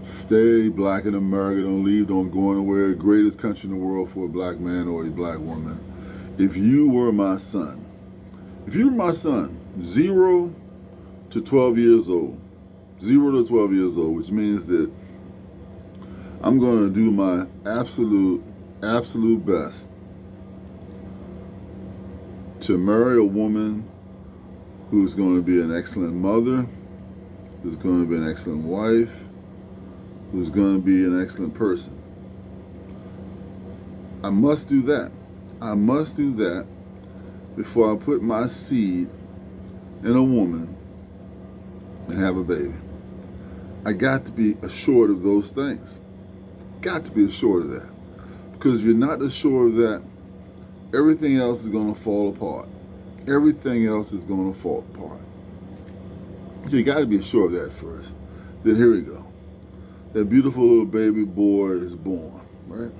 Stay black in America. Don't leave. Don't go anywhere. Greatest country in the world for a black man or a black woman. If you were my son, if you were my son, 0 to 12 years old, 0 to 12 years old, which means that I'm going to do my absolute best to marry a woman who's going to be an excellent mother, who's going to be an excellent wife, who's going to be an excellent person. I must do that. I must do that before I put my seed in a woman and have a baby. I got to be assured of those things. Got to be assured of that. Because if you're not assured of that, everything else is going to fall apart. Everything else is going to fall apart. So you got to be assured of that first. Then here we go. That beautiful little baby boy is born, right?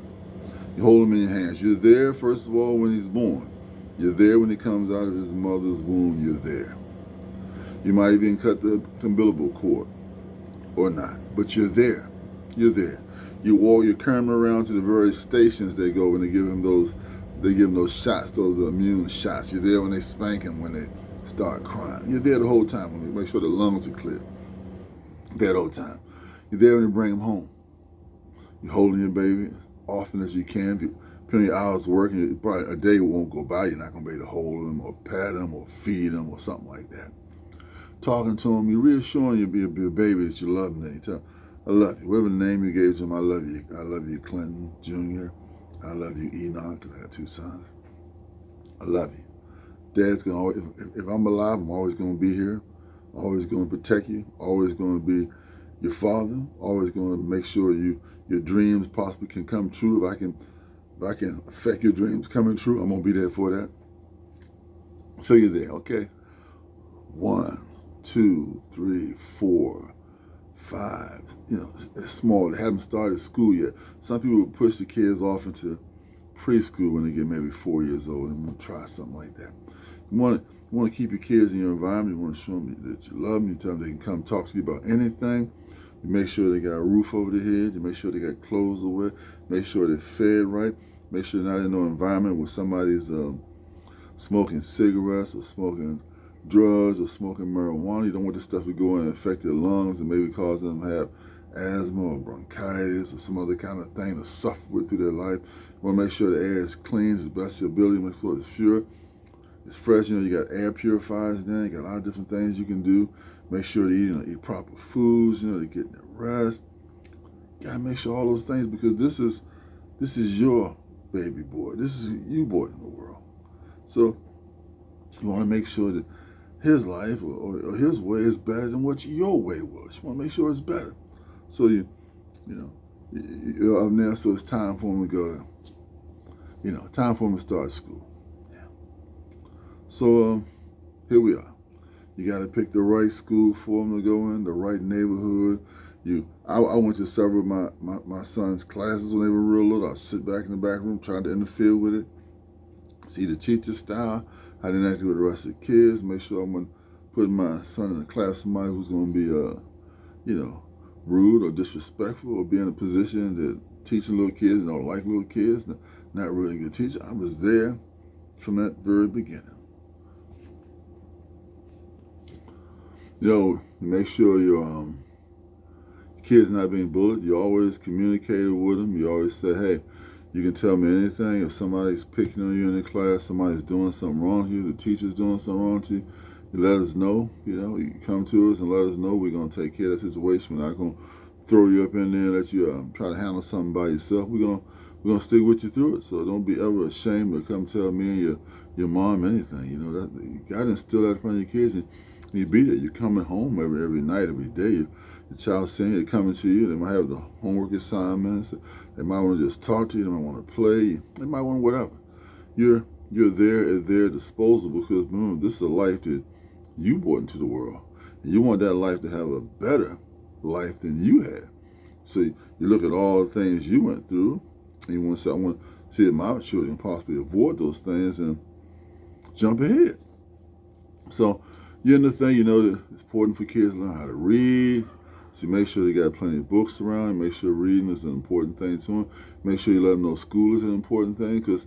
You hold him in your hands. You're there, first of all, when he's born. You're there when he comes out of his mother's womb. You're there. You might even cut the umbilical cord or not, but you're there. You're there. You carry him around to the various stations they go when they give him those shots, those immune shots. You're there when they spank him, when they start crying. You're there the whole time when they make sure the lungs are clear. That whole time. You're there when you bring him home. You're holding your baby as often as you can. If you put your hours working, probably a day won't go by. You're not going to be able to hold him or pat him or feed him or something like that. Talking to him, you're reassuring your baby that you love him. Then you tell him, I love you. Whatever name you gave to him, I love you. I love you, Clinton Jr. I love you, Enoch, because I got 2 sons. I love you. Dad's going to always, if I'm alive, I'm always going to be here. Always going to protect you. Always going to be your father. Always going to make sure your dreams possibly can come true. If I can affect your dreams coming true, I'm going to be there for that. So you're there, okay? 1, 2, 3, 4, 5. It's small. They haven't started school yet. Some people will push the kids off into preschool when they get maybe 4 years old and try something like that. You want to keep your kids in your environment. You want to show them that you love them. You tell them they can come talk to you about anything. You make sure they got a roof over their head. You make sure they got clothes to wear. Make sure they're fed right. Make sure they're not in no environment where somebody's smoking cigarettes or smoking drugs or smoking marijuana. You don't want this stuff to go in and affect their lungs and maybe cause them to have asthma or bronchitis or some other kind of thing to suffer with through their life. You want to make sure the air is clean to the best of your ability. Make sure it's pure. It's fresh. You got air purifiers there. You got a lot of different things you can do. Make sure to eat proper foods. They're getting their rest. You gotta make sure all those things, because this is your baby boy. This is you born in the world. So you want to make sure that his life or his way is better than what your way was. You want to make sure it's better. So you're up there. So it's time for him to go to, time for him to start school. So here we are. You got to pick the right school for them to go in, the right neighborhood. I went to several of my son's classes when they were real little. I'd sit back in the back room trying to interfere with it, see the teacher's style, how they interacted with the rest of the kids, make sure I'm not putting my son in a class with somebody who's going to be, rude or disrespectful or be in a position that teaching little kids and don't like little kids, not really a good teacher. I was there from that very beginning. Make sure your kids not being bullied. You always communicated with them. You always say, hey, you can tell me anything. If somebody's picking on you in the class, somebody's doing something wrong to you, the teacher's doing something wrong to you, you let us know. You come to us and let us know. We're going to take care of that situation. We're not going to throw you up in there and let you try to handle something by yourself. We're gonna stick with you through it. So don't be ever ashamed to come tell me and your mom anything. That you got to instill that in front of your kids. And you be there. You're coming home every night, every day. Your child's saying they're coming to you. They might have the homework assignments. They might want to just talk to you. They might want to play. They might want whatever. You're there at their disposal, because remember, this is a life that you brought into the world. And you want that life to have a better life than you had. So you look at all the things you went through, and you want to say, I want to see if my children possibly avoid those things and jump ahead. So you're in the thing, that it's important for kids to learn how to read, So you make sure they got plenty of books around. Make sure reading is an important thing to them. Make sure you let them know school is an important thing, because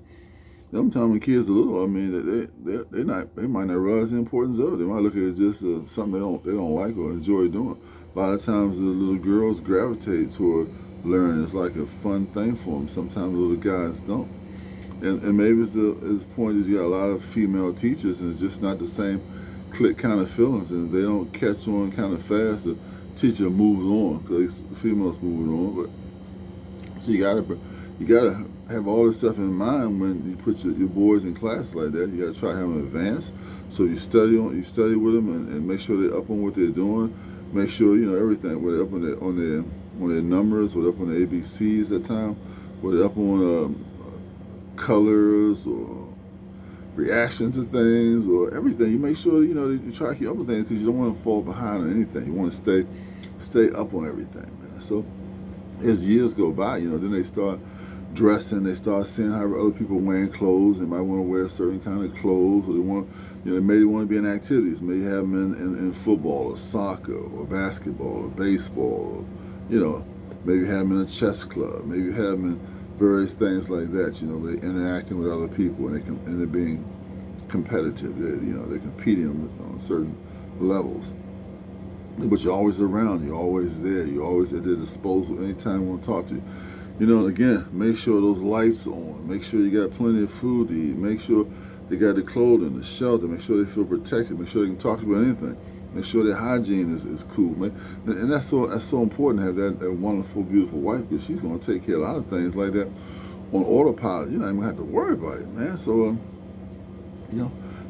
sometimes when kids are little, I mean, they might not realize the importance of it. They might look at it just something they don't like or enjoy doing. A lot of times the little girls gravitate toward learning. It's like a fun thing for them. Sometimes the little guys don't. And maybe it's the point is you got a lot of female teachers, and it's just not the same click kind of feelings, and they don't catch on kind of fast. The teacher moves on because the females moving on. But so you gotta have all this stuff in mind when you put your boys in classes like that. You gotta try to have them advance. So you study with them and make sure they're up on what they're doing. Make sure everything. Whether up on their numbers, or up on the ABCs at time, whether up on colors or reaction to things or everything. You make sure that you try to keep up with things, because you don't want to fall behind on anything. You want to stay up on everything, man. So as years go by, then they start dressing. They start seeing how other people wearing clothes. They might want to wear a certain kind of clothes, or they want, maybe they want to be in activities. Maybe have them in football or soccer or basketball or baseball, or maybe have them in a chess club. Maybe have them in various things like that. They're interacting with other people, and they're being competitive. They're competing on certain levels. But you're always around. You're always there. You're always at their disposal anytime you want to talk to you. Again, make sure those lights are on. Make sure you got plenty of food to eat. Make sure they got the clothing, the shelter. Make sure they feel protected. Make sure they can talk to you about anything. Make sure their hygiene is cool. And that's so important to have that wonderful, beautiful wife, because she's going to take care of a lot of things like that on autopilot. You're not even going to have to worry about it, man. So,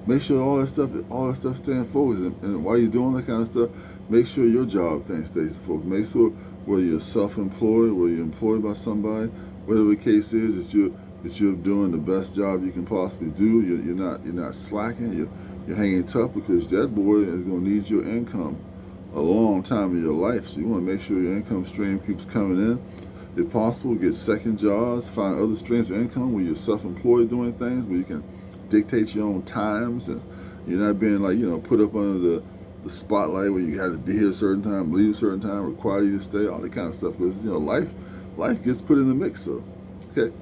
make sure all that stuff stays focused. And while you're doing that kind of stuff, make sure your job thing stays focused. Make sure whether you're self-employed, whether you're employed by somebody, whatever the case is, that you're doing the best job you can possibly do. You're not slacking. You're hanging tough, because that boy is going to need your income a long time in your life. So you want to make sure your income stream keeps coming in. If possible, get second jobs, find other streams of income where you're self-employed doing things, where you can dictate your own times, and you're not being put up under the spotlight where you have to be here a certain time, leave a certain time, require you to stay, all that kind of stuff. Because life gets put in the mix. So okay,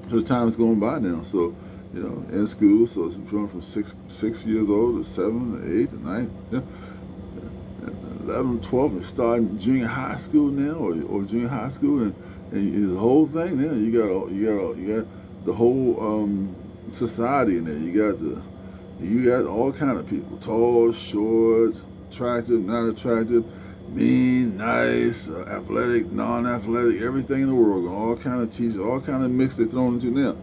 so the time's going by now. So in school, so it's going from 6 years old to 7, to 8, to 9, 11, 12, and starting junior high school now, or junior high school, and the whole thing. Now you got the whole society in there. You got all kind of people: tall, short, attractive, not attractive, mean, nice, athletic, non-athletic, everything in the world. All kind of teachers, all kind of mix they're thrown into now.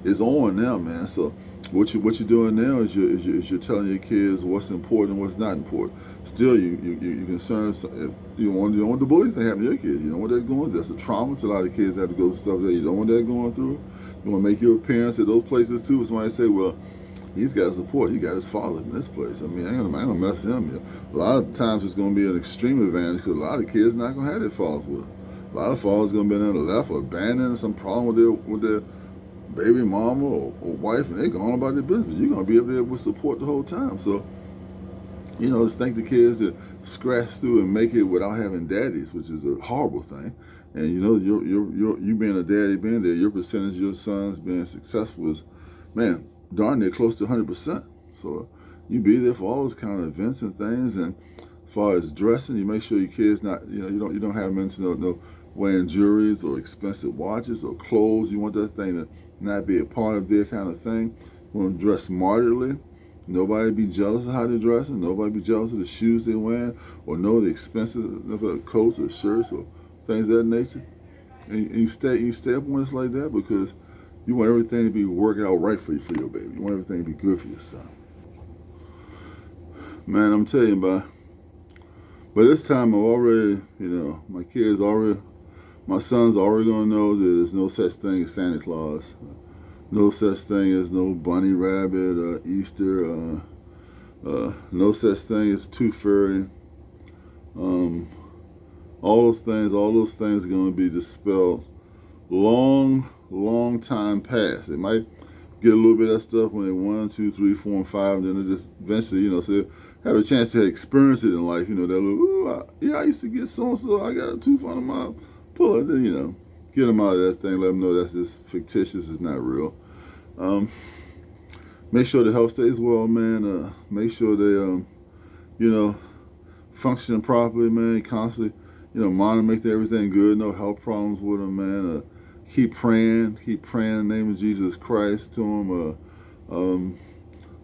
It's on now, man. So what you're doing now is you're telling your kids what's important and what's not important. Still, you're concerned if you don't want the bullying to happen to your kids. You don't want that going. That's a trauma to a lot of kids that have to go through stuff that you don't want that going through. You want to make your appearance at those places too. Somebody say, well, he's got support. He got his father in this place. I mean, I ain't gonna mess with him. A lot of times it's gonna be an extreme advantage, because a lot of kids not gonna have their fathers with them. A lot of fathers gonna be on the left, or abandoned, or some problem with their baby mama or wife, and they're going about their business. You're gonna be up there with support the whole time. So, just think the kids that scratch through and make it without having daddies, which is a horrible thing. And you being a daddy, being there, your percentage of your sons being successful is, man, darn near close to 100%. So you be there for all those kind of events and things. And as far as dressing, you make sure your kids not, you don't have them into no wearing jewelries or expensive watches or clothes. You want that thing to not be a part of their kind of thing. You want them to dress smartly. Nobody be jealous of how they're dressing. Nobody be jealous of the shoes they're wearing, or know the expenses of the coats or shirts or things of that nature. And you stay up on this like that, because you want everything to be working out right for your baby. You want everything to be good for your son. Man, I'm telling you, by this time I've already, my son's already gonna know that there's no such thing as Santa Claus. No such thing as no bunny rabbit, Easter, no such thing as Tooth Fairy. All those things are going to be dispelled long time past. They might get a little bit of that stuff when they're 1, 2, 3, 4, and 5, and then they just eventually, say, have a chance to experience it in life. You know, that little, I used to get so and so. I got a tooth on my pull it. Then get them out of that thing. Let them know that's just fictitious. It's not real. Make sure the health stays well, man. Make sure they, functioning properly, man. Constantly, monitor, make everything good. No health problems with them, man. Keep praying in the name of Jesus Christ to them.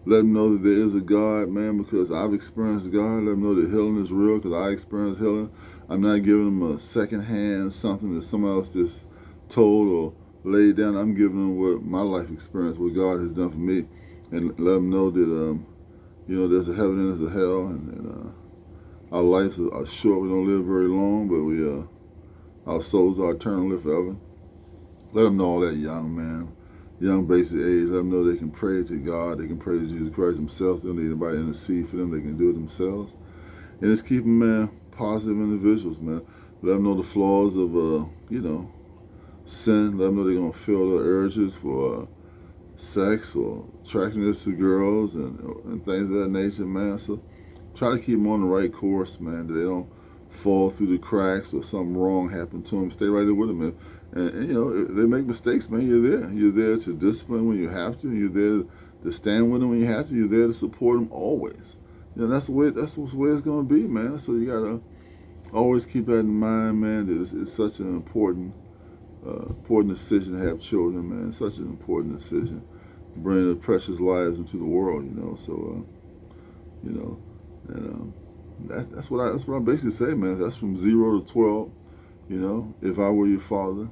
Let them know that there is a God, man, because I've experienced God. Let them know that healing is real, because I experienced healing. I'm not giving them a second-hand something that someone else just told or laid down. I'm giving them what my life experience, what God has done for me, and let them know that, there's a heaven and there's a hell, and our lives are short. We don't live very long, but our souls are eternal, live forever. Let them know all that, young basic age. Let them know they can pray to God. They can pray to Jesus Christ himself. They don't need anybody to intercede for them. They can do it themselves. And just keep them, man, positive individuals, man. Let them know the flaws of, sin. Let them know they're going to feel the urges for sex or attractiveness to girls and things of that nature, man. So try to keep them on the right course, man, that they don't fall through the cracks or something wrong happen to them. Stay right there with them, man. And if they make mistakes, man, you're there. You're there to discipline when you have to. You're there to stand with them when you have to. You're there to support them always. That's the way it's going to be, man. So you got to always keep that in mind, man, that it's such an important decision to have children, man. It's such an important decision. Bring the precious lives into the world, So, and that's what I basically say, man. That's from 0 to 12. If I were your father,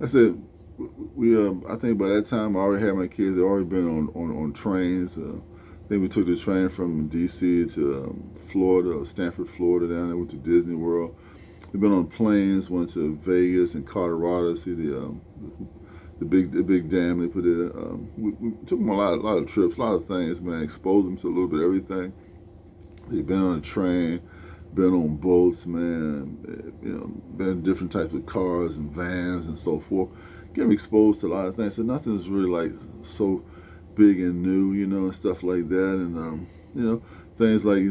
I said I think by that time I already had my kids. They'd already been on trains. I think we took the train from D.C. to Florida, Stanford, Florida. Down there, went to Disney World. We've been on planes. Went to Vegas and Colorado to see the big dam they put in. We took them a lot of trips, a lot of things, man. Exposed them to a little bit of everything. They've been on a train, been on boats, man. Been in different types of cars and vans and so forth. Get them exposed to a lot of things. So nothing's really like so big and new, and stuff like that. And things like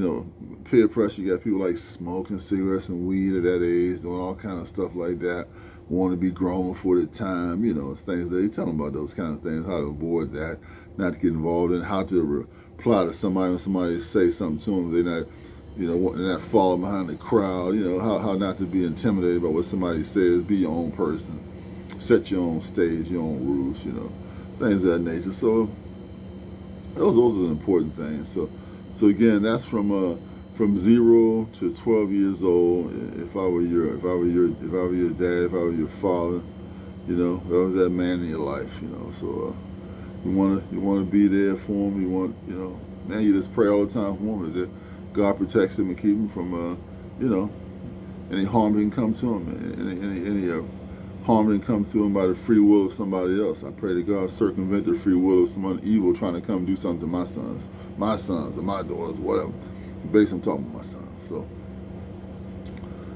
peer pressure. You got people like smoking cigarettes and weed at that age, doing all kind of stuff like that. Want to be grown before the time. It's things that you tell them about those kind of things, how to avoid that, not to get involved in, how to reply to somebody when somebody say something to them. They're not. They're not following behind the crowd. How not to be intimidated by what somebody says. Be your own person. Set your own stage, your own rules. Things of that nature. So those are important things. So again, that's from 0 to 12 years old. If I were your dad, if I were your father, that was that man in your life. So you want to be there for him. You want, man, you just pray all the time for him. That God protects him and keep him from, any harm that can come to him, any harm that can come to him by the free will of somebody else. I pray that God circumvent the free will of someone evil trying to come do something to my sons or my daughters, whatever. Basically, I'm talking about my sons. So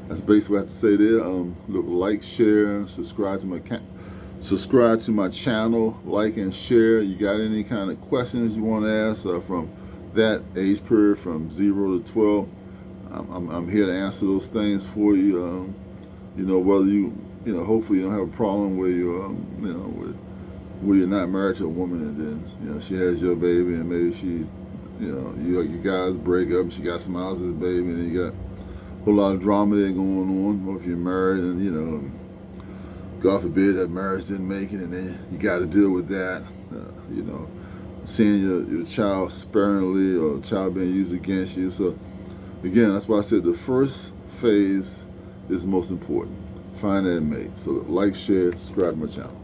that's basically what I have to say there. Like, share, subscribe to my channel, like and share. You got any kind of questions you want to ask from that age period from 0 to 12, I'm here to answer those things for you. Whether hopefully you don't have a problem where where you're not married to a woman and then, she has your baby and maybe she, you guys break up and she got some else as a baby and you got a whole lot of drama there going on. Or if you're married and, God forbid that marriage didn't make it and then you got to deal with that, seeing your child sparingly or a child being used against you. So again, that's why I said the first phase is most important. Find that mate. So like, share, subscribe to my channel.